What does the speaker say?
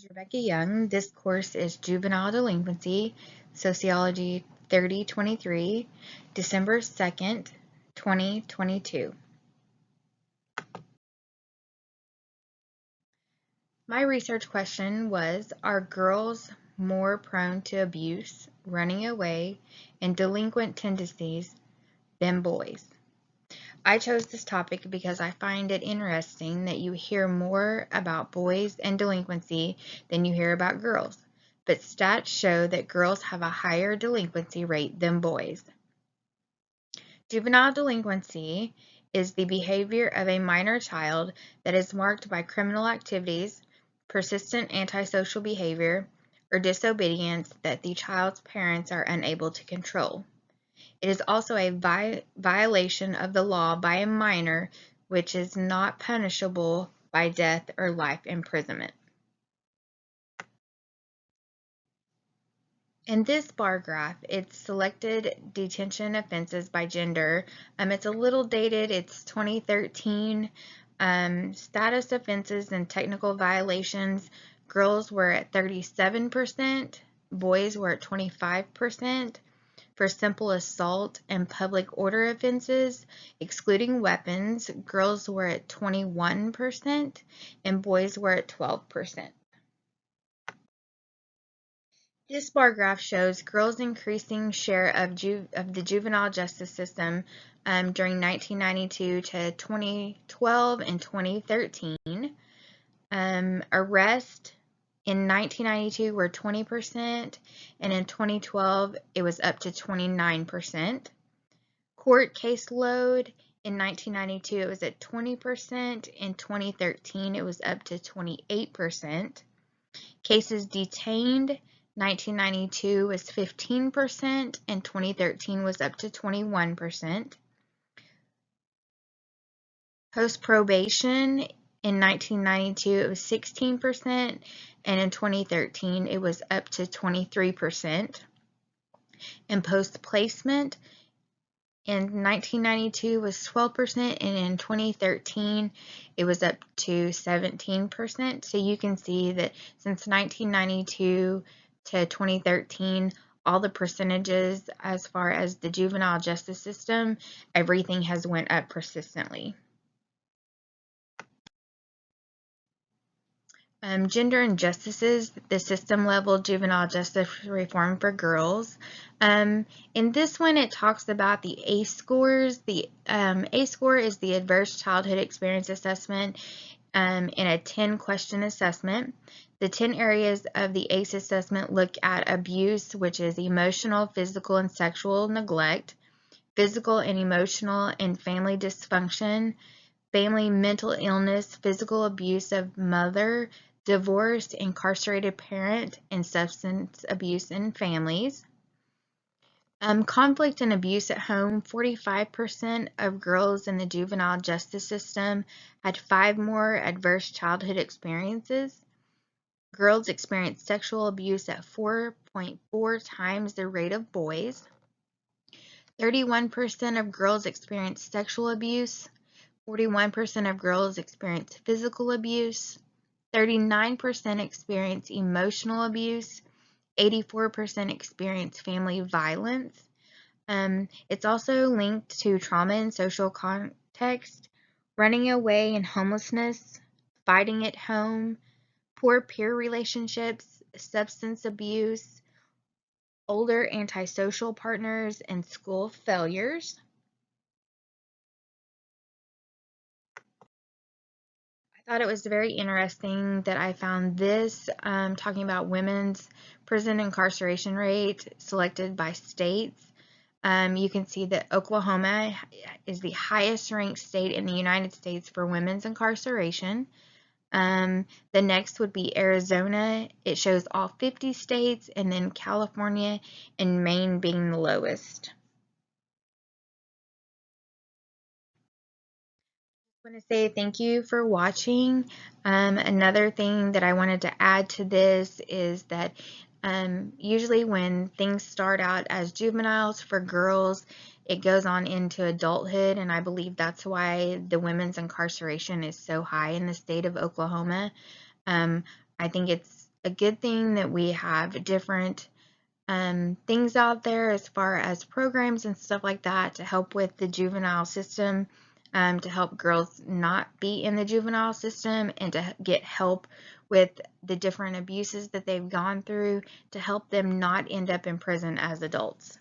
is Rebecca Young. This course is Juvenile Delinquency, Sociology 3023, December 2nd, 2022. My research question was, are girls more prone to abuse, running away, and delinquent tendencies than boys? I chose this topic because I find it interesting that you hear more about boys and delinquency than you hear about girls, but stats show that girls have a higher delinquency rate than boys. Juvenile delinquency is the behavior of a minor child that is marked by criminal activities, persistent antisocial behavior, or disobedience that the child's parents are unable to control. It is also a violation of the law by a minor, which is not punishable by death or life imprisonment. In this bar graph, it's selected detention offenses by gender. It's a little dated, it's 2013. Status offenses and technical violations, girls were at 37%, boys were at 25%. For simple assault and public order offenses, excluding weapons, girls were at 21% and boys were at 12%. This bar graph shows girls' increasing share of the juvenile justice system during 1992 to 2012 and 2013. Arrest in 1992 were 20%, and in 2012 it was up to 29%. Court caseload in 1992 it was at 20%, in 2013 it was up to 28%. Cases detained 1992 was 15%, and 2013 was up to 21%. Post-probation in 1992 it was 16%, and in 2013 it was up to 23%. And post-placement in 1992 was 12%, and in 2013 it was up to 17%. So you can see that since 1992 to 2013, all the percentages as far as the juvenile justice system, everything has went up persistently. Gender injustices, the system-level juvenile justice reform for girls. In this one, it talks about the ACE scores. The ACE score is the Adverse Childhood Experience Assessment in a 10-question assessment. The 10 areas of the ACE assessment look at abuse, which is emotional, physical, and sexual neglect, physical and emotional and family dysfunction, family mental illness, physical abuse of mother, divorced, incarcerated parent, and substance abuse in families. Conflict and abuse at home, 45% of girls in the juvenile justice system had 5 more adverse childhood experiences. Girls experienced sexual abuse at 4.4 times the rate of boys. 31% of girls experienced sexual abuse. 41% of girls experienced physical abuse. 39% experience emotional abuse, 84% experience family violence. It's also linked to trauma and social context, running away and homelessness, fighting at home, poor peer relationships, substance abuse, older antisocial partners, and school failures. I thought it was very interesting that I found this talking about women's prison incarceration rate selected by states. You can see that Oklahoma is the highest ranked state in the United States for women's incarceration. The next would be Arizona. It shows all 50 states, and then California and Maine being the lowest. I want to say thank you for watching. Another thing that I wanted to add to this is that usually when things start out as juveniles for girls, it goes on into adulthood, and I believe that's why the women's incarceration is so high in the state of Oklahoma. I think it's a good thing that we have different things out there as far as programs and stuff like that to help with the juvenile system, to help girls not be in the juvenile system, and to get help with the different abuses that they've gone through to help them not end up in prison as adults.